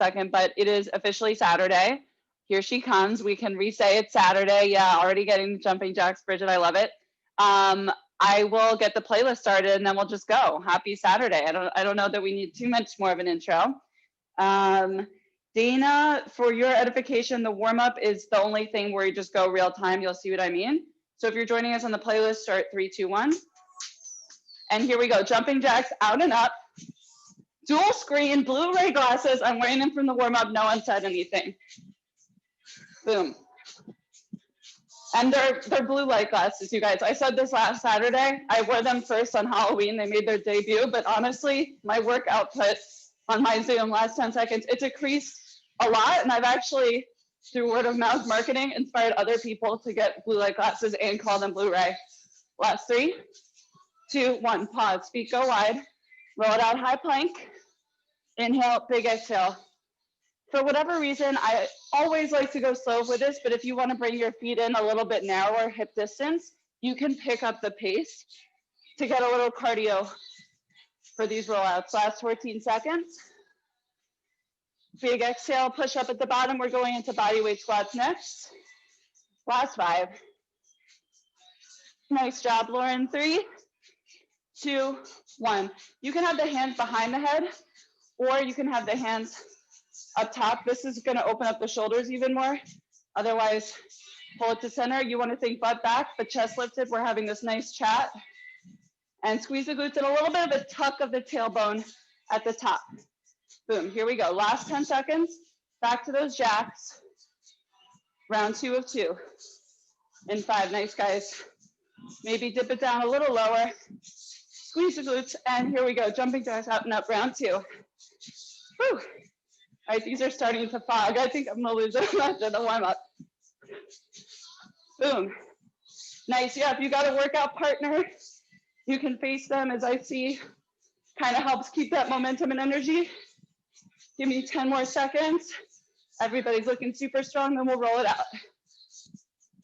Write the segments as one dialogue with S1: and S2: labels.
S1: second, but it is officially Saturday. Here she comes. We can re-say it's Saturday. Yeah, already getting jumping jacks, Bridget. I love it. I will get the playlist started and then we'll just go. Happy Saturday. I don't know that we need too much more of an intro. Dana, for your edification, the warm-up is the only thing where you just go real time. You'll see what I mean. So if you're joining us on the playlist, start 3, 2, 1. And here we go. Jumping jacks out and up. Dual screen, Blu-ray glasses. I'm wearing them from the warm-up. No one said anything. Boom. And they're blue light glasses, you guys. I said this last Saturday. I wore them first on Halloween. They made their debut, but honestly, my work output on my Zoom last 10 seconds, it decreased a lot. And I've actually, through word of mouth marketing, inspired other people to get blue light glasses and call them Blu-ray. Last 3, 2, 1, pause, feet go wide. Roll it out, high plank. Inhale, big exhale. For whatever reason, I always like to go slow with this, but if you want to bring your feet in a little bit narrower hip distance, you can pick up the pace to get a little cardio for these rollouts. Last 14 seconds. Big exhale, push up at the bottom. We're going into body weight squats next. Last 5. Nice job, Lauren. 3, 2, 1. You can have the hands behind the head, or you can have the hands up top. This is going to open up the shoulders even more. Otherwise, pull it to center. You want to think butt back, but chest lifted. We're having this nice chat. And squeeze the glutes and a little bit of a tuck of the tailbone at the top. Boom, here we go. Last 10 seconds. Back to those jacks. Round 2 of 2. In 5, nice guys. Maybe dip it down a little lower. Squeeze the glutes, and here we go. Jumping jacks out and up, round 2. Whew. All right, these are starting to fog. I think I'm gonna lose it after the warm up. Boom. Nice, yeah, if you got a workout partner, you can face them, as I see, kind of helps keep that momentum and energy. Give me 10 more seconds. Everybody's looking super strong, then we'll roll it out.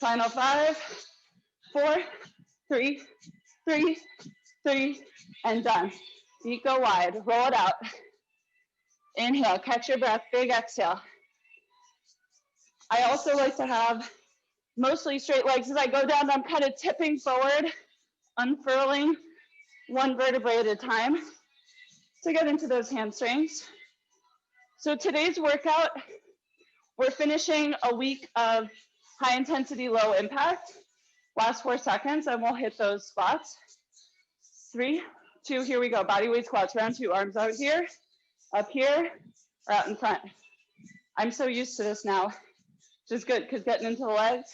S1: Final 5, 4, 3, 3, 3, and done. Feet go wide, roll it out. Inhale, catch your breath, big exhale. I also like to have mostly straight legs. As I go down, I'm kind of tipping forward, unfurling one vertebrae at a time to get into those hamstrings. So today's workout, we're finishing a week of high intensity, low impact. Last 4 seconds, and we'll hit those squats. 3, 2, here we go. Body weight squats, round 2, arms out here, up here, or out in front. I'm so used to this now, which is good because getting into the legs.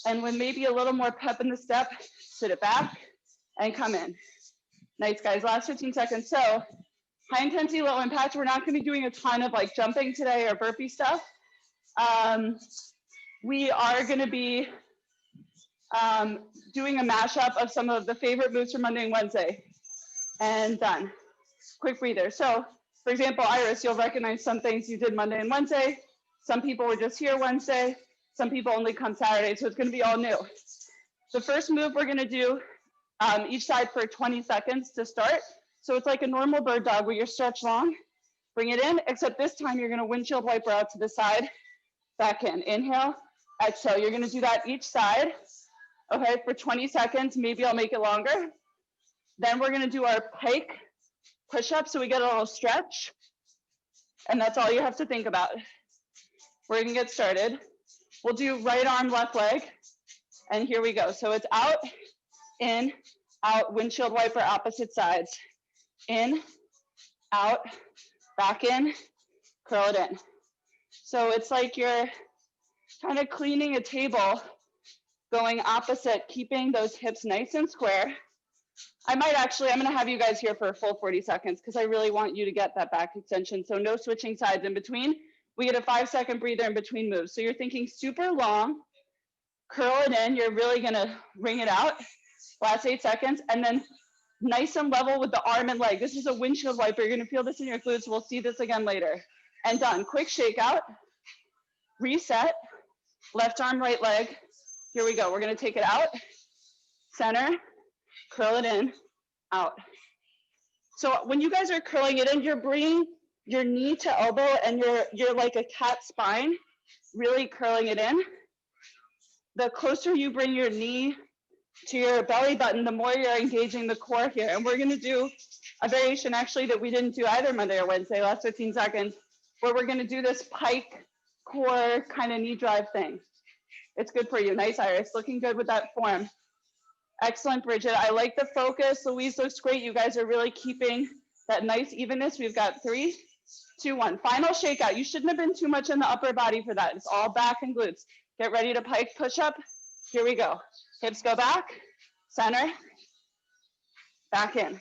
S1: And when maybe a little more pep in the step, sit it back and come in. Nice, guys. Last 15 seconds. So high intensity, low impact. We're not going to be doing a ton of like jumping today or burpee stuff. We are going to be doing a mashup of some of the favorite moves from Monday and Wednesday. And done. Quick breather. So for example, Iris, you'll recognize some things you did Monday and Wednesday. Some people were just here Wednesday. Some people only come Saturday, so it's going to be all new. The first move we're going to do each side for 20 seconds to start. So it's like a normal bird dog where you're stretched long. Bring it in, except this time you're going to windshield wiper out to the side, back in. Inhale, exhale. You're going to do that each side, okay, for 20 seconds. Maybe I'll make it longer. Then we're going to do our pike push-up, so we get a little stretch, and that's all you have to think about. We're gonna get started. We'll do right arm, left leg, and here we go. So it's out, in, out, windshield wiper, opposite sides. In, out, back in, curl it in. So it's like you're kind of cleaning a table, going opposite, keeping those hips nice and square. I'm gonna have you guys here for a full 40 seconds because I really want you to get that back extension. So no switching sides in between. We get a 5-second breather in between moves. So you're thinking super long, curl it in. You're really gonna wring it out. Last 8 seconds. And then nice and level with the arm and leg. This is a windshield wiper. You're gonna feel this in your glutes. We'll see this again later. And done. Quick shakeout. Reset. Left arm, right leg. Here we go. We're gonna take it out. Center. Curl it in, out. So when you guys are curling it in, you're bringing your knee to elbow, and you're like a cat spine, really curling it in. The closer you bring your knee to your belly button, the more you're engaging the core here. And we're gonna do a variation actually that we didn't do either Monday or Wednesday, last 15 seconds, where we're gonna do this pike core kind of knee drive thing. It's good for you. Nice, Iris, looking good with that form. Excellent, Bridget. I like the focus. Louise looks great. You guys are really keeping that nice evenness. We've got 3, 2, 1. Final shakeout. You shouldn't have been too much in the upper body for that. It's all back and glutes. Get ready to pike push up. Here we go. Hips go back, center, back in.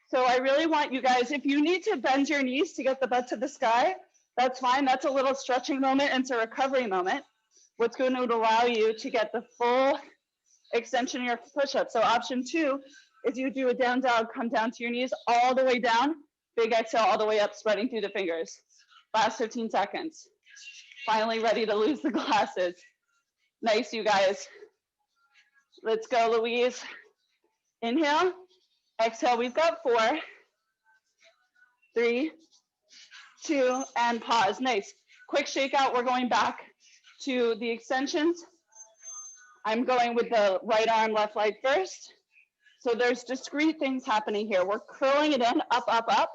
S1: So I really want you guys, if you need to bend your knees to get the butt to the sky, that's fine. That's a little stretching moment and it's a recovery moment. What's going to allow you to get the full extension of your push-up. So option 2 is you do a down dog, come down to your knees all the way down, big exhale all the way up, spreading through the fingers. Last 15 seconds. Finally ready to lose the glasses. Nice, you guys. Let's go, Louise. Inhale, exhale. We've got 4, 3, 2, and pause. Nice. Quick shakeout. We're going back to the extensions. I'm going with the right arm, left leg first. So there's discrete things happening here. We're curling it in, up, up, up,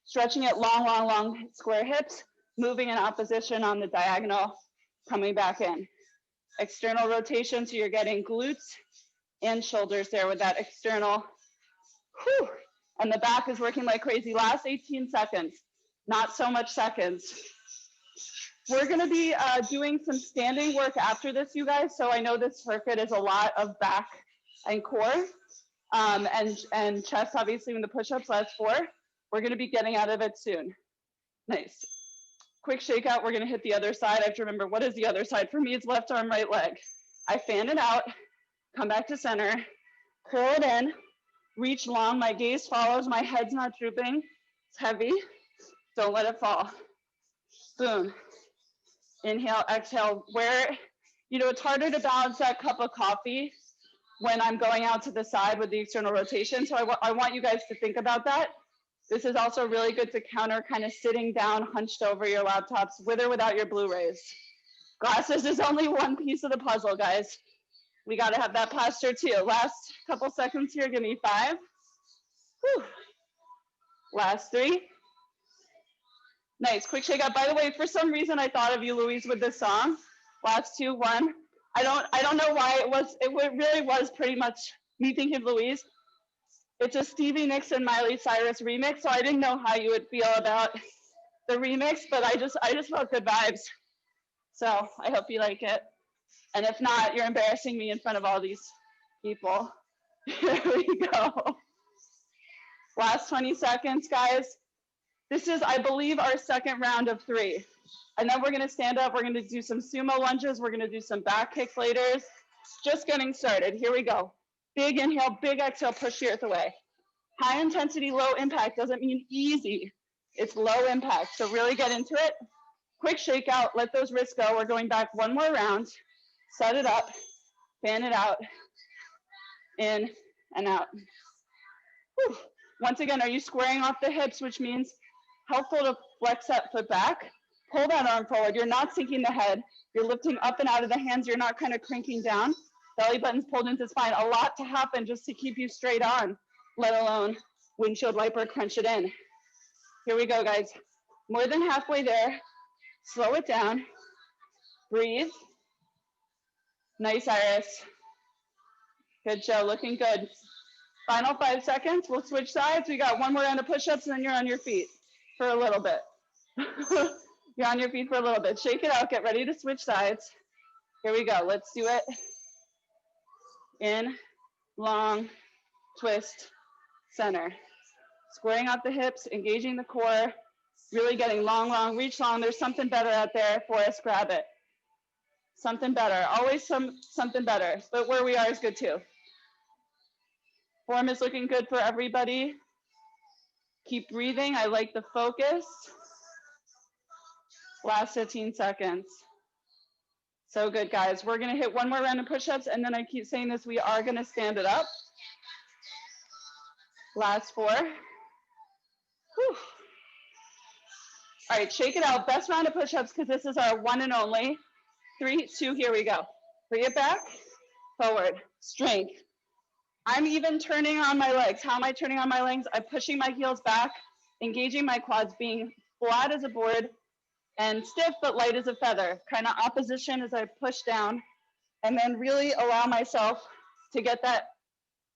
S1: stretching it long, long, long square hips, moving in opposition on the diagonal, coming back in. External rotation, so you're getting glutes and shoulders there with that external. Whew. And the back is working like crazy. Last 18 seconds, not so much seconds. We're gonna be doing some standing work after this, you guys. So I know this circuit is a lot of back and core and chest, obviously, when the push-ups, last 4. We're gonna be getting out of it soon. Nice. Quick shakeout, we're gonna hit the other side. I have to remember, what is the other side? For me, it's left arm, right leg. I fan it out, come back to center, curl it in, reach long, my gaze follows, my head's not drooping. It's heavy, don't let it fall. Boom. Inhale, exhale. Where, you know, it's harder to balance that cup of coffee when I'm going out to the side with the external rotation. So I want you guys to think about that. This is also really good to counter kind of sitting down, hunched over your laptops, with or without your Blu-rays. Glasses is only one piece of the puzzle, guys. We got to have that posture too. Last couple seconds here, give me 5. Whew. Last 3. Nice, quick shakeout. By the way, for some reason I thought of you, Louise, with this song. Last 2, 1. I don't know why it really was pretty much me thinking of Louise. It's a Stevie Nicks and Miley Cyrus remix, so I didn't know how you would feel about the remix, but I just felt good vibes. So I hope you like it. And if not, you're embarrassing me in front of all these people. Here we go. Last 20 seconds, guys. This is, I believe, our second round of 3. And then we're gonna stand up, we're gonna do some sumo lunges, we're gonna do some back kick laters. Just getting started, here we go. Big inhale, big exhale, push the earth away. High intensity, low impact doesn't mean easy. It's low impact, so really get into it. Quick shakeout, let those wrists go. We're going back 1 more round. Set it up, fan it out, in and out. Whew. Once again, are you squaring off the hips, which means helpful to flex that foot back. Pull that arm forward. You're not sinking the head. You're lifting up and out of the hands. You're not kind of cranking down. Belly button's pulled into spine. A lot to happen just to keep you straight on, let alone windshield wiper crunch it in. Here we go, guys. More than halfway there. Slow it down. Breathe. Nice, Iris. Good, Joe. Looking good. Final 5 seconds. We'll switch sides. We got 1 more round of push-ups, and then you're on your feet for a little bit. You're on your feet for a little bit. Shake it out. Get ready to switch sides. Here we go. Let's do it. In, long, twist, center. Squaring out the hips, engaging the core, really getting long, long, reach long. There's something better out there for us. Grab it. Something better. Always something better. But where we are is good too. Form is looking good for everybody. Keep breathing. I like the focus. Last 15 seconds. So good, guys. We're gonna hit 1 more round of push-ups, and then I keep saying this, we are gonna stand it up. Last 4. Whew. All right, shake it out. Best round of push-ups because this is our one and only. 3, 2, here we go. Bring it back, forward, strength. I'm even turning on my legs. How am I turning on my legs? I'm pushing my heels back, engaging my quads, being flat as a board and stiff but light as a feather. Kind of opposition as I push down, and then really allow myself to get that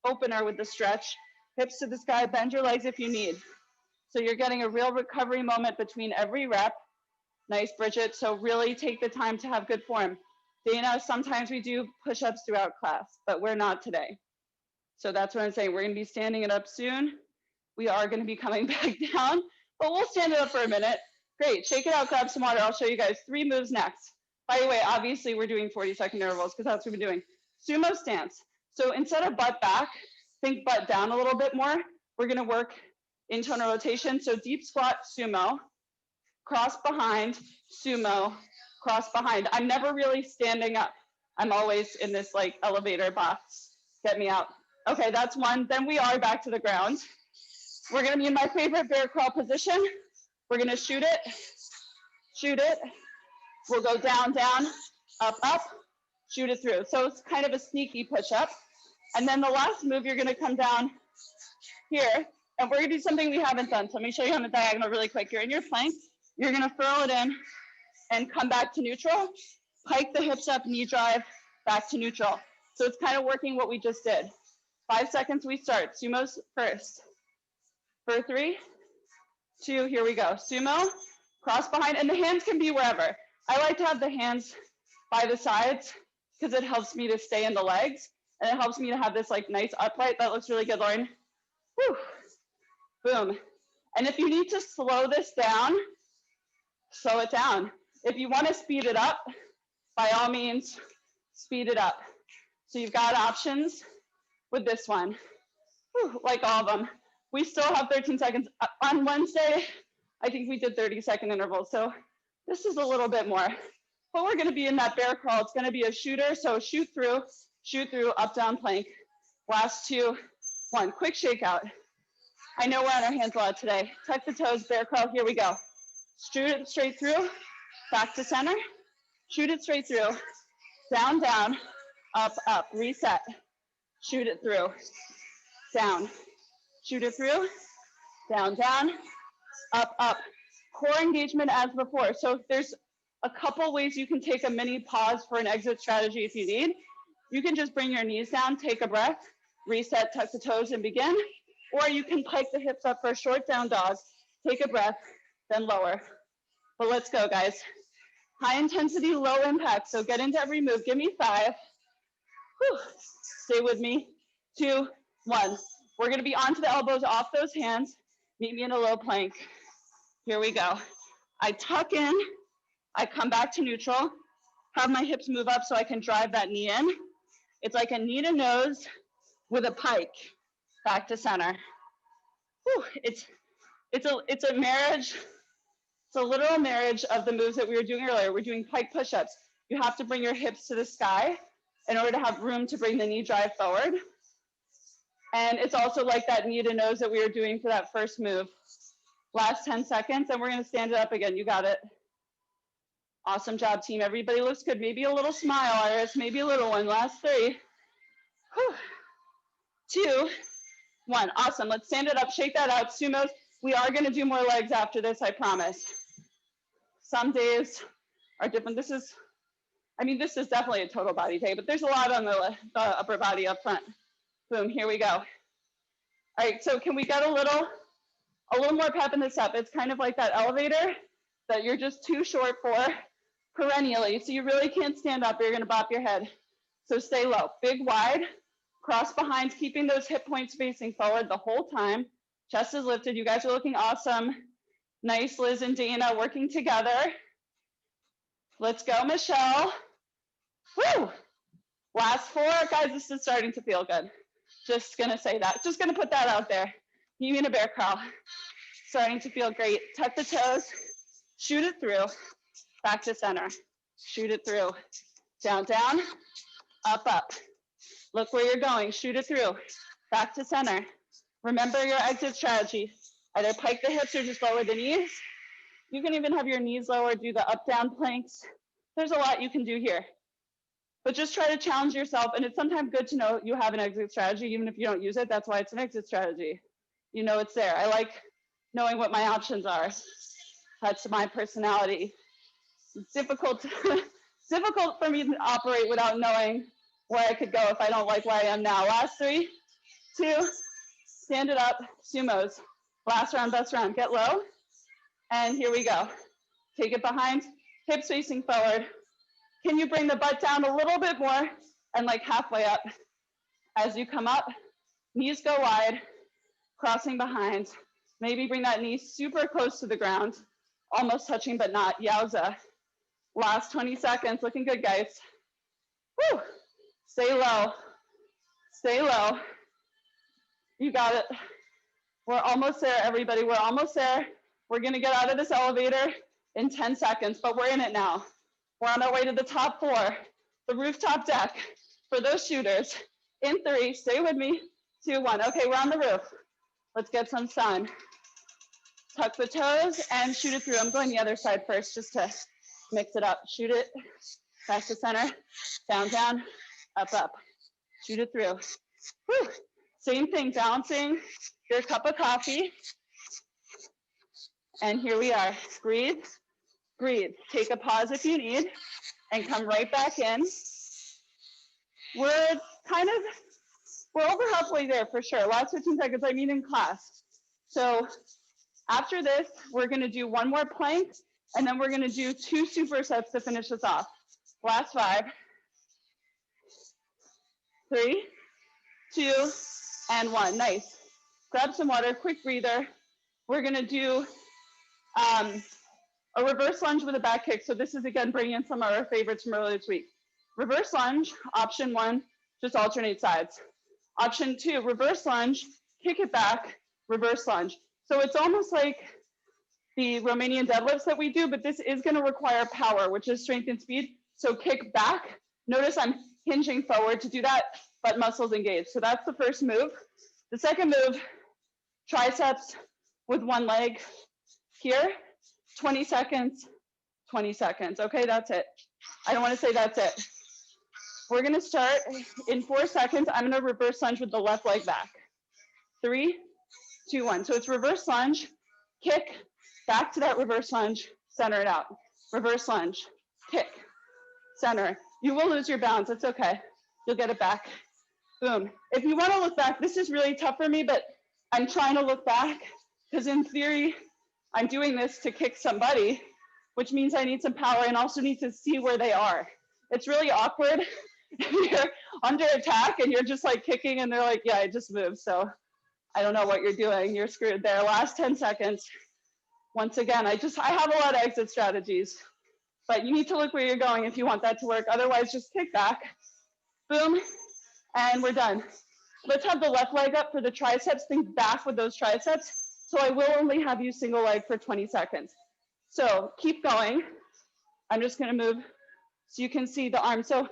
S1: opener with the stretch. Hips to the sky, bend your legs if you need. So you're getting a real recovery moment between every rep. Nice, Bridget. So really take the time to have good form. Dana, sometimes we do push-ups throughout class, but we're not today. So that's what I'm saying. We're going to be standing it up soon. We are going to be coming back down, but we'll stand it up for a minute. Great. Shake it out, grab some water. I'll show you guys 3 moves next. By the way, obviously we're doing 40-second intervals because that's what we're doing. Sumo stance. So instead of butt back, think butt down a little bit more. We're going to work internal rotation. So deep squat, sumo, cross behind, sumo, cross behind. I'm never really standing up. I'm always in this like elevator box. Get me out. Okay, that's one. Then we are back to the ground. We're gonna be in my favorite bear crawl position. We're gonna shoot it, shoot it. We'll go down, down, up, up, shoot it through. So it's kind of a sneaky push-up. And then the last move, you're gonna come down here, and we're gonna do something we haven't done. So let me show you on the diagonal really quick. You're in your plank. You're gonna furl it in and come back to neutral. Pike the hips up, knee drive, back to neutral. So it's kind of working what we just did. 5 seconds, we start. Sumos first. For 3, 2, here we go. Sumo, cross behind, and the hands can be wherever. I like to have the hands by the sides because it helps me to stay in the legs, and it helps me to have this like nice upright. That looks really good, Lauren. Whew. Boom. And if you need to slow this down, slow it down. If you want to speed it up, by all means, speed it up. So you've got options with this one. Whew, like all of them. We still have 13 seconds. On Wednesday, I think we did 30-second intervals. So this is a little bit more. But we're going to be in that bear crawl. It's going to be a shooter. So shoot through, up, down, plank. Last 2, 1. Quick shakeout. I know we're on our hands a lot today. Tuck the toes, bear crawl. Here we go. Shoot it straight through, back to center. Shoot it straight through, down, down, up, up. Reset. Shoot it through, down. Shoot it through, down, down, up, up. Core engagement as before. So there's a couple ways you can take a mini pause for an exit strategy if you need. You can just bring your knees down, take a breath, reset, tuck the toes, and begin. Or you can pike the hips up for a short down dog, take a breath, then lower. But let's go, guys. High intensity, low impact. So get into every move. Give me 5. Whew. Stay with me. 2, 1. We're going to be onto the elbows, off those hands. Meet me in a low plank. Here we go. I tuck in. I come back to neutral. Have my hips move up so I can drive that knee in. It's like a knee to nose with a pike. Back to center. Whew. It's a marriage. It's a literal marriage of the moves that we were doing earlier. We're doing pike push-ups. You have to bring your hips to the sky in order to have room to bring the knee drive forward. And it's also like that knee to nose that we were doing for that first move. Last 10 seconds, and we're gonna stand it up again. You got it. Awesome job, team. Everybody looks good. Maybe a little smile, Iris. Maybe a little one. Last 3. Whew. 2, 1. Awesome. Let's stand it up. Shake that out. Sumos. We are gonna do more legs after this, I promise. Some days are different. This is definitely a total body day, but there's a lot on the upper body up front. Boom, here we go. All right, so can we get a little more pep in this up? It's kind of like that elevator that you're just too short for perennially, so you really can't stand up, you're gonna bop your head. So stay low, big wide, cross behind, keeping those hip points facing forward the whole time. Chest is lifted, you guys are looking awesome. Nice, Liz and Dana working together. Let's go, Michelle. Woo! Last 4, guys, this is starting to feel good. Just gonna say that, just gonna put that out there. You in a bear crawl. Starting to feel great. Tuck the toes, shoot it through, back to center. Shoot it through, down, down, up, up. Look where you're going, shoot it through, back to center. Remember your exit strategy. Either pike the hips or just lower the knees. You can even have your knees lower, do the up down planks. There's a lot you can do here. But just try to challenge yourself. And it's sometimes good to know you have an exit strategy, even if you don't use it. That's why it's an exit strategy. You know it's there. I like knowing what my options are. That's my personality. It's difficult for me to operate without knowing where I could go if I don't like where I am now. Last 3, 2, stand it up, sumos. Last round, best round. Get low. And here we go. Take it behind, hips facing forward. Can you bring the butt down a little bit more and like halfway up? As you come up, knees go wide, crossing behind. Maybe bring that knee super close to the ground, almost touching but not. Yowza. Last 20 seconds, looking good, guys. Woo. Stay low. Stay low. You got it. We're almost there, everybody. We're almost there. We're gonna get out of this elevator in 10 seconds, but we're in it now. We're on our way to the top 4, the rooftop deck for those shooters. In 3, stay with me, 2, 1. Okay, we're on the roof. Let's get some sun. Tuck the toes and shoot it through. I'm going the other side first just to mix it up. Shoot it, back to center, down, down, up, up. Shoot it through. Whew. Same thing, balancing your cup of coffee. And here we are. Breathe, breathe. Take a pause if you need and come right back in. We're over halfway there for sure. Last 15 seconds, I mean in class. So after this, we're gonna do 1 more plank and then we're gonna do 2 supersets to finish this off. Last 5, 3, 2, and 1. Nice. Grab some water, quick breather. We're gonna do a reverse lunge with a back kick. So this is again bringing in some of our favorites from earlier this week. Reverse lunge, option 1, just alternate sides. Option 2, reverse lunge, kick it back, reverse lunge. So it's almost like the Romanian deadlifts that we do, but this is gonna require power, which is strength and speed. So kick back. Notice I'm hinging forward to do that, but muscles engaged. So that's the first move. The second move, triceps with 1 leg here, 20 seconds, 20 seconds. Okay, that's it. I don't want to say that's it. We're going to start in 4 seconds. I'm going to reverse lunge with the left leg back. 3, 2, 1. So it's reverse lunge, kick, back to that reverse lunge, center it out. Reverse lunge, kick, center. You will lose your balance. It's okay. You'll get it back. Boom. If you want to look back, this is really tough for me, but I'm trying to look back because in theory, I'm doing this to kick somebody, which means I need some power and also need to see where they are. It's really awkward if you're under attack and you're just like kicking and they're like, yeah, I just moved. So I don't know what you're doing. You're screwed there. Last 10 seconds. Once again, I have a lot of exit strategies, but you need to look where you're going if you want that to work. Otherwise, just kick back. Boom. And we're done. Let's have the left leg up for the triceps. Think back with those triceps. So I will only have you single leg for 20 seconds. So keep going. I'm just gonna move so you can see the arm. So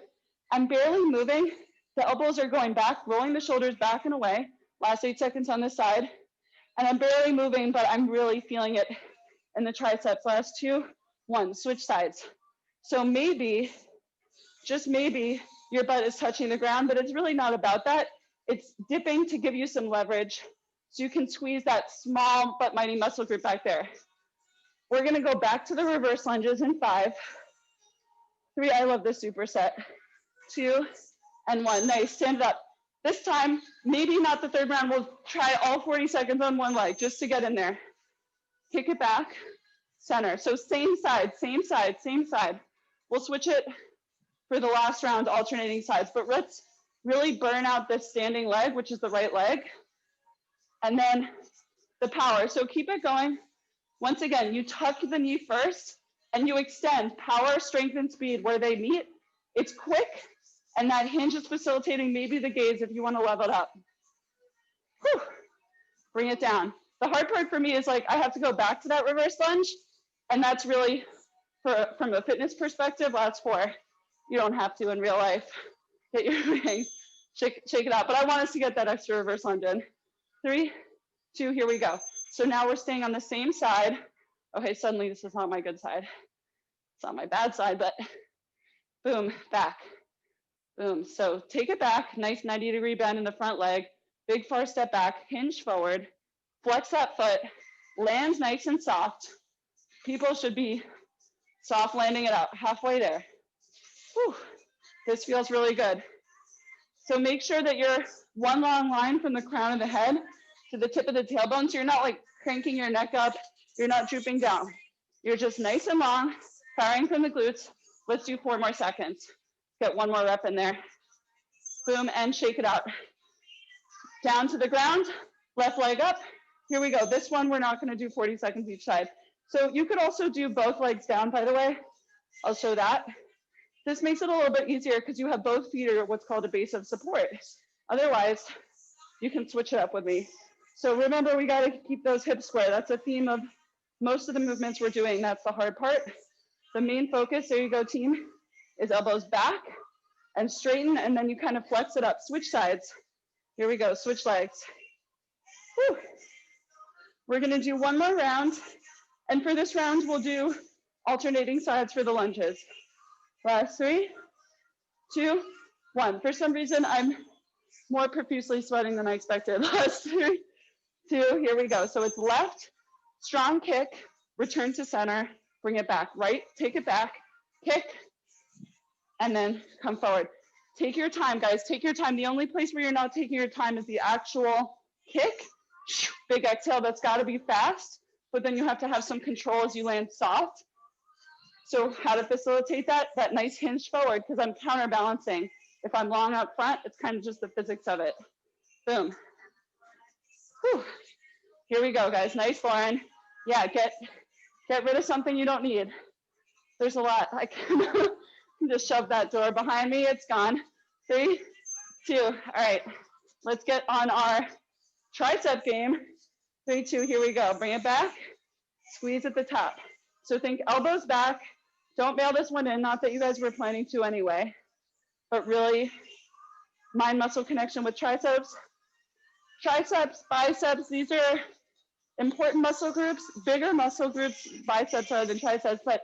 S1: I'm barely moving. The elbows are going back, rolling the shoulders back and away. Last 8 seconds on this side. And I'm barely moving, but I'm really feeling it in the triceps. Last 2, 1, switch sides. So maybe, just maybe, your butt is touching the ground, but it's really not about that. It's dipping to give you some leverage so you can squeeze that small but mighty muscle group back there. We're gonna go back to the reverse lunges in 5, 3, I love this superset, 2, and 1. Nice, stand it up. This time, maybe not the 3rd round, we'll try all 40 seconds on 1 leg just to get in there. Kick it back, center. So same side, same side, same side. We'll switch it for the last round, alternating sides, but let's really burn out this standing leg, which is the right leg, and then the power. So keep it going. Once again, you tuck the knee first and you extend power, strength, and speed where they meet. It's quick, and that hinge is facilitating maybe the gaze if you want to level it up. Whew. Bring it down. The hard part for me is like I have to go back to that reverse lunge, and that's really, from a fitness perspective, last 4. You don't have to in real life. Get your wings, shake it out. But I want us to get that extra reverse lunge in. 3, 2, here we go. So now we're staying on the same side Okay, suddenly this is not my good side. It's not my bad side, but boom, back, boom. So take it back, nice 90-degree bend in the front leg, big far step back, hinge forward, flex that foot, lands nice and soft. People should be soft landing it out, halfway there. Whew. This feels really good. So make sure that you're one long line from the crown of the head to the tip of the tailbone. So you're not like cranking your neck up. You're not drooping down. You're just nice and long, firing from the glutes. Let's do 4 more seconds. Get 1 more rep in there. Boom, and shake it out. Down to the ground, left leg up. Here we go. This one, we're not gonna do 40 seconds each side. So you could also do both legs down, by the way. I'll show that. This makes it a little bit easier because you have both feet are what's called a base of support. Otherwise, you can switch it up with me. So remember, we gotta keep those hips square. That's a theme of most of the movements we're doing. That's the hard part. The main focus, there you go team, is elbows back and straighten, and then you kind of flex it up. Switch sides. Here we go, switch legs. Whew. We're gonna do 1 more round. And for this round, we'll do alternating sides for the lunges. Last 3, 2, 1. For some reason, I'm more profusely sweating than I expected. Last 3, 2, here we go. So it's left, strong kick, return to center, bring it back. Right, take it back, kick, and then come forward. Take your time, guys, take your time. The only place where you're not taking your time is the actual kick. Big exhale, that's gotta be fast, but then you have to have some control as you land soft. So how to facilitate that? That nice hinge forward, because I'm counterbalancing. If I'm long up front, it's kind of just the physics of it. Boom. Whew. Here we go, guys. Nice, Lauren. Yeah, get rid of something you don't need. There's a lot. I can just shove that door behind me. It's gone. 3, 2. All right. Let's get on our tricep game. 3, 2. Here we go. Bring it back. Squeeze at the top. So think elbows back. Don't mail this one in, not that you guys were planning to anyway, but really mind muscle connection with triceps. Triceps, biceps, these are important muscle groups, bigger muscle groups, biceps are than triceps, but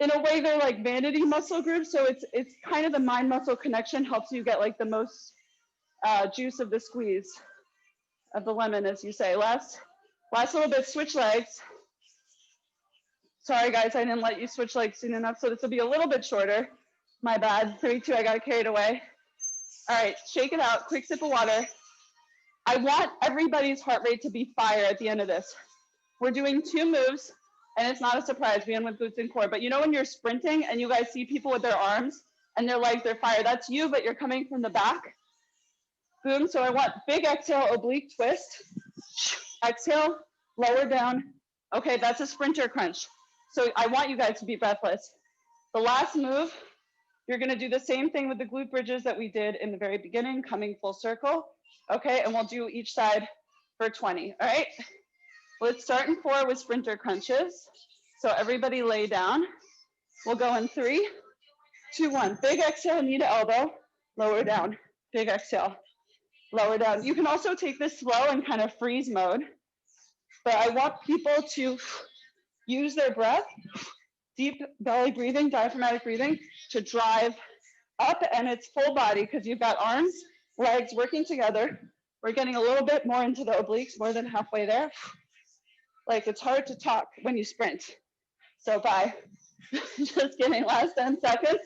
S1: in a way they're like vanity muscle groups. So it's kind of the mind muscle connection helps you get like the most juice of the squeeze of the lemon, as you say. Last little bit, switch legs. Sorry guys, I didn't let you switch legs soon enough, so this will be a little bit shorter. My bad. 3, 2, I got carried away. All right, shake it out, quick sip of water. I want everybody's heart rate to be fire at the end of this. We're doing 2 moves, and it's not a surprise, we end with glutes and core, but you know when you're sprinting and you guys see people with their arms and their legs are fire, that's you, but you're coming from the back. Boom, so I want big exhale, oblique twist. Exhale, lower down. Okay, that's a sprinter crunch. So I want you guys to be breathless. The last move, you're gonna do the same thing with the glute bridges that we did in the very beginning, coming full circle. Okay, and we'll do each side for 20, all right? Let's start in 4 with sprinter crunches. So everybody lay down. We'll go in 3, 2, 1. Big exhale, knee to elbow, lower down. Big exhale, lower down. You can also take this slow and kind of freeze mode, but I want people to use their breath, deep belly breathing, diaphragmatic breathing, to drive up, and it's full body because you've got arms, legs working together. We're getting a little bit more into the obliques, more than halfway there. Like it's hard to talk when you sprint. So bye. Just kidding, last 10 seconds.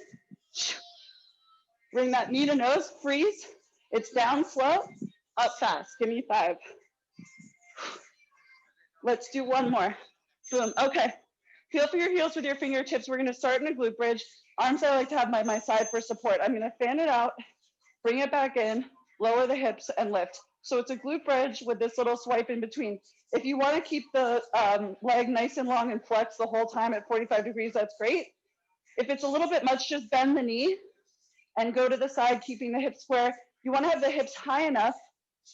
S1: Bring that knee to nose, freeze. It's down slow, up fast. Give me 5. Let's do 1 more. Boom, okay. Feel for your heels with your fingertips. We're gonna start in a glute bridge. Arms I like to have by my side for support. I'm gonna fan it out, bring it back in, lower the hips and lift. So it's a glute bridge with this little swipe in between. If you wanna keep the leg nice and long and flex the whole time at 45 degrees, that's great. If it's a little bit much, just bend the knee and go to the side, keeping the hips square. You wanna have the hips high enough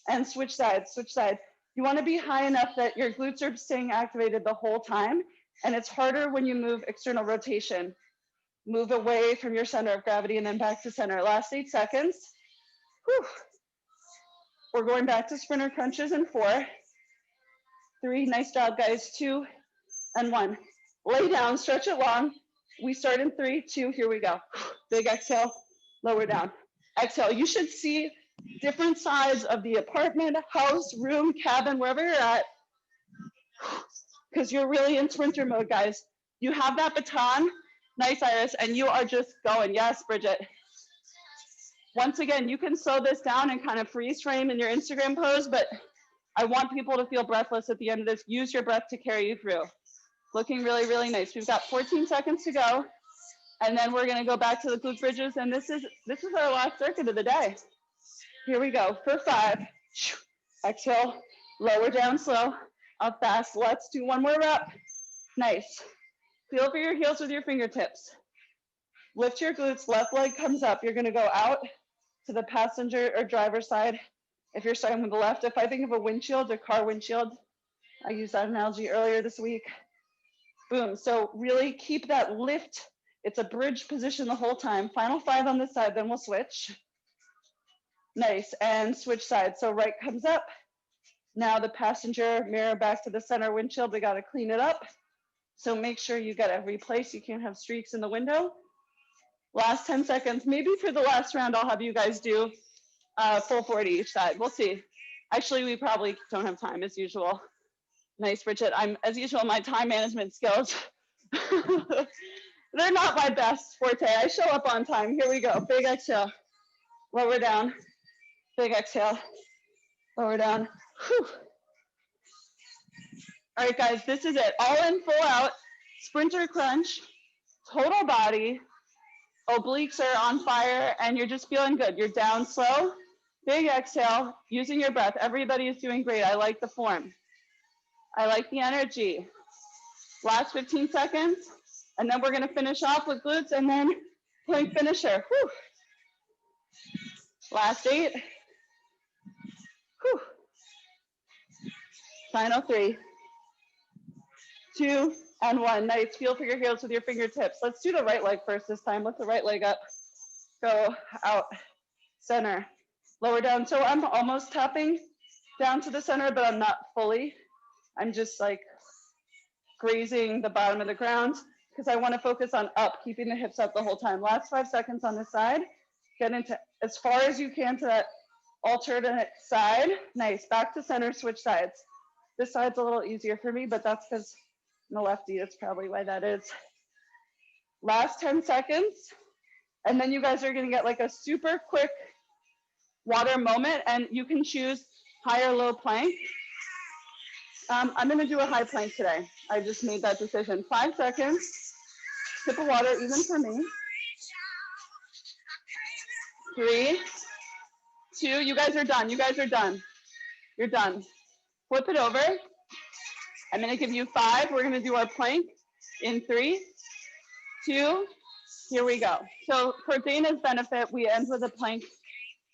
S1: and switch sides, switch sides. You wanna be high enough that your glutes are staying activated the whole time, and it's harder when you move external rotation. Move away from your center of gravity and then back to center. Last 8 seconds. Whew. We're going back to sprinter crunches in 4, 3, nice job guys, 2, and 1. Lay down, stretch it long. We start in 3, 2, here we go. Big exhale, lower down. Exhale. You should see different sides of the apartment, house, room, cabin, wherever you're at, because you're really in sprinter mode, guys. You have that baton. Nice, Iris, and you are just going. Yes, Bridget. Once again, you can slow this down and kind of freeze frame in your Instagram pose, but I want people to feel breathless at the end of this. Use your breath to carry you through. Looking really, really nice. We've got 14 seconds to go, and then we're gonna go back to the glute bridges, and this is our last circuit of the day. Here we go, for 5. Exhale, lower down slow, up fast. Let's do one more rep. Nice. Feel for your heels with your fingertips. Lift your glutes, left leg comes up. You're gonna go out to the passenger or driver side. If you're starting with the left, if I think of a windshield, a car windshield, I used that analogy earlier this week. Boom, so really keep that lift. It's a bridge position the whole time. Final 5 on this side, then we'll switch. Nice, and switch sides. So right comes up. Now the passenger mirror back to the center windshield. We gotta clean it up. So make sure you get every place. You can't have streaks in the window. Last 10 seconds. Maybe for the last round, I'll have you guys do full 40 each side. We'll see. Actually, we probably don't have time as usual. Nice, Bridget. As usual, my time management skills, they're not my best forte. I show up on time. Here we go. Big exhale. Lower down. Big exhale. Lower down. Whew. All right, guys, this is it. All in, full out. Sprinter crunch. Total body. Obliques are on fire, and you're just feeling good. You're down slow. Big exhale. Using your breath. Everybody is doing great. I like the form. I like the energy. Last 15 seconds, and then we're gonna finish off with glutes and then plank finisher. Whew. Last 8. Whew. Final 3, 2, and 1. Nice, feel for your heels with your fingertips. Let's do the right leg first this time. Lift the right leg up. Go out, center, lower down. So I'm almost tapping down to the center, but I'm not fully. I'm just like grazing the bottom of the ground because I want to focus on up, keeping the hips up the whole time. Last 5 seconds on this side. Get into as far as you can to that alternate side. Nice, back to center, switch sides. This side's a little easier for me, but that's because I'm a lefty. That's probably why that is. Last 10 seconds. And then you guys are gonna get like a super quick water moment, and you can choose high or low plank. I'm gonna do a high plank today. I just made that decision. 5 seconds, sip of water, even for me. 3, 2, you guys are done, you guys are done. You're done. Flip it over. I'm gonna give you 5. We're gonna do our plank in 3, 2, here we go. So for Dana's benefit, we end with a plank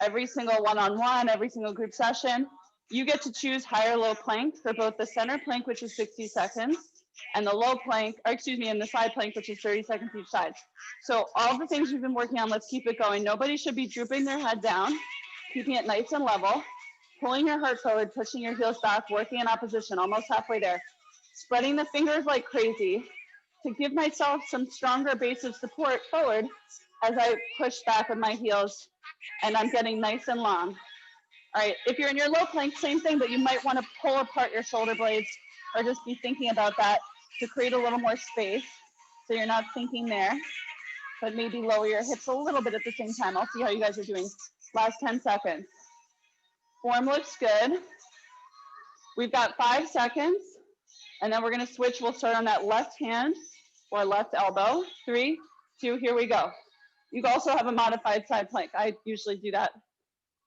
S1: every single one-on-one, every single group session. You get to choose high or low plank for both the center plank, which is 60 seconds, and the low plank, or excuse me, and the side plank, which is 30 seconds each side. So all the things we've been working on, let's keep it going. Nobody should be drooping their head down, keeping it nice and level, pulling your heart forward, pushing your heels back, working in opposition, almost halfway there. Spreading the fingers like crazy to give myself some stronger base of support forward as I push back with my heels, and I'm getting nice and long. All right, if you're in your low plank, same thing, but you might want to pull apart your shoulder blades or just be thinking about that to create a little more space so you're not sinking there, but maybe lower your hips a little bit at the same time. I'll see how you guys are doing. Last 10 seconds. Form looks good. We've got 5 seconds, and then we're gonna switch. We'll start on that left hand or left elbow. 3, 2, here we go. You also have a modified side plank. I usually do that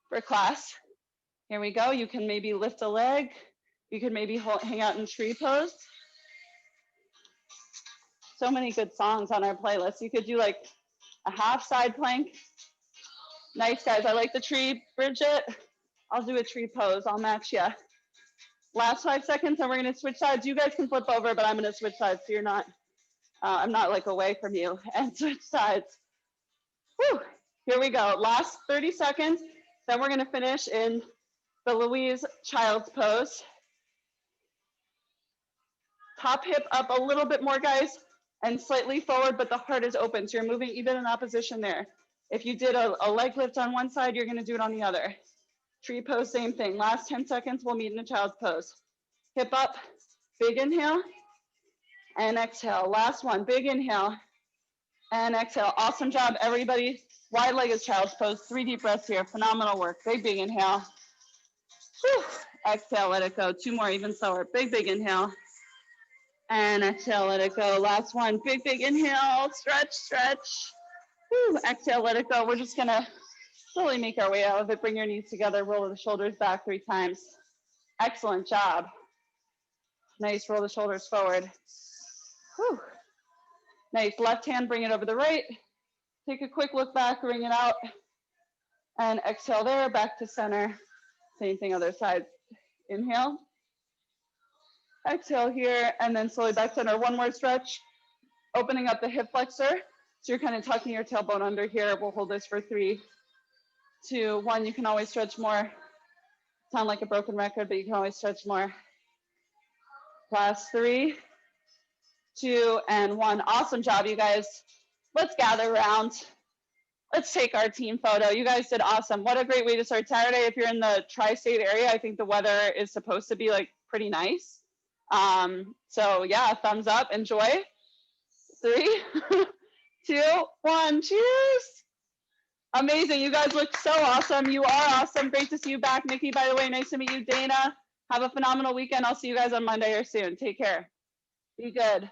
S1: for class. Here we go. You can maybe lift a leg. You can maybe hang out in tree pose. So many good songs on our playlist. You could do like a half side plank. Nice, guys. I like the tree, Bridget. I'll do a tree pose. I'll match you. Last 5 seconds, and we're going to switch sides. You guys can flip over, but I'm going to switch sides so you're not, I'm not like away from you, and switch sides. Whew. Here we go. Last 30 seconds. Then we're going to finish in the Louise Child's pose. Top hip up a little bit more, guys, and slightly forward, but the heart is open. So you're moving even in opposition there. If you did a leg lift on one side, you're gonna do it on the other. Tree pose, same thing. Last 10 seconds, we'll meet in a child's pose. Hip up, big inhale, and exhale. Last one, big inhale, and exhale. Awesome job, everybody. Wide-legged child's pose, 3 deep breaths here. Phenomenal work. Big, big inhale. Whew. Exhale, let it go. 2 more, even slower. Big, big inhale. And exhale, let it go. Last one, big, big inhale. Stretch, stretch. Whew. Exhale, let it go. We're just gonna slowly make our way out of it. Bring your knees together, roll the shoulders back 3 times. Excellent job. Nice, roll the shoulders forward. Whew. Nice, left hand, bring it over the right. Take a quick look back, bring it out. And exhale there, back to center. Same thing, other side. Inhale. Exhale here, and then slowly back center. One more stretch. Opening up the hip flexor. So you're kind of tucking your tailbone under here. We'll hold this for 3, 2, 1. You can always stretch more. Sound like a broken record, but you can always stretch more. Last 3, 2, and 1. Awesome job, you guys. Let's gather around. Let's take our team photo. You guys did awesome. What a great way to start Saturday. If you're in the tri-state area, I think the weather is supposed to be like pretty nice. So yeah, thumbs up, enjoy. 3, 2, 1, cheers. Amazing, you guys look so awesome. You are awesome, great to see you back. Nikki, by the way, nice to meet you. Dana, have a phenomenal weekend. I'll see you guys on Monday or soon. Take care, be good.